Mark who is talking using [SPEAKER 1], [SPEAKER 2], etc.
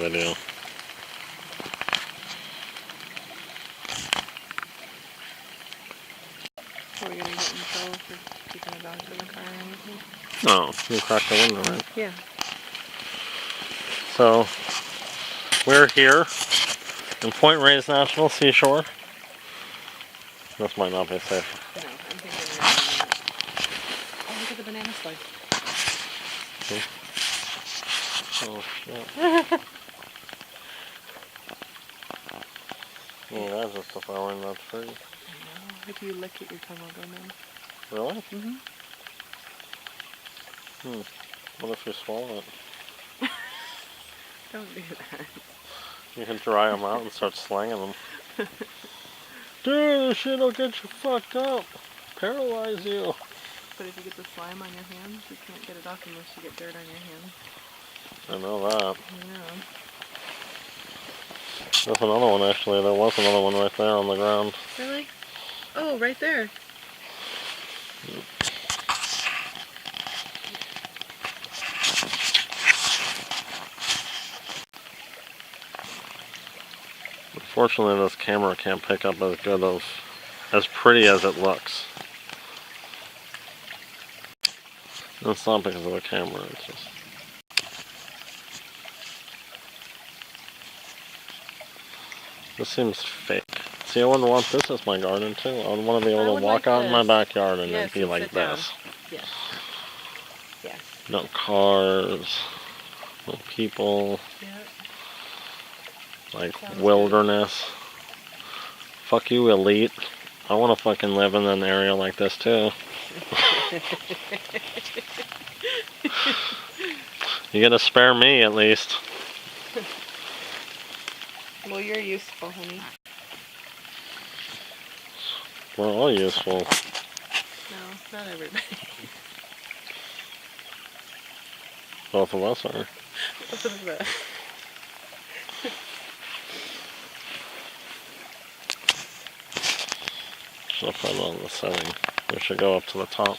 [SPEAKER 1] video.
[SPEAKER 2] Are we gonna get in trouble for keeping the dogs in the car or anything?
[SPEAKER 1] No, you cracked the window, right?
[SPEAKER 2] Yeah.
[SPEAKER 1] So, we're here in Point Reyes National Seashore. This might not be safe.
[SPEAKER 2] No, I'm thinking we're doing that. Oh, look at the banana slide.
[SPEAKER 1] Oh, shit. Yeah, that's just devouring that tree.
[SPEAKER 2] I know. If you lick it, your tongue will go numb.
[SPEAKER 1] Really?
[SPEAKER 2] Mm-hmm.
[SPEAKER 1] What if you swallow it?
[SPEAKER 2] Don't do that.
[SPEAKER 1] You can dry them out and start slanging them. Dude, this shit'll get you fucked up. Paralyze you.
[SPEAKER 2] But if you get the slime on your hands, you can't get it off unless you get dirt on your hands.
[SPEAKER 1] I know that.
[SPEAKER 2] Yeah.
[SPEAKER 1] There's another one actually. There was another one right there on the ground.
[SPEAKER 2] Really? Oh, right there.
[SPEAKER 1] Unfortunately, this camera can't pick up as good of, as pretty as it looks. And it's not because of the camera, it's just... This seems fake. See, I wouldn't want this as my garden too. I would want to be able to walk out in my backyard and it'd be like this.
[SPEAKER 2] Yes. Yes.
[SPEAKER 1] No cars, no people.
[SPEAKER 2] Yep.
[SPEAKER 1] Like wilderness. Fuck you, elite. I want to fucking live in an area like this too. You gotta spare me at least.
[SPEAKER 2] Well, you're useful, honey.
[SPEAKER 1] We're all useful.
[SPEAKER 2] No, not everybody.
[SPEAKER 1] Both of us are.
[SPEAKER 2] What is that?
[SPEAKER 1] Should have put it on the setting. We should go up to the top.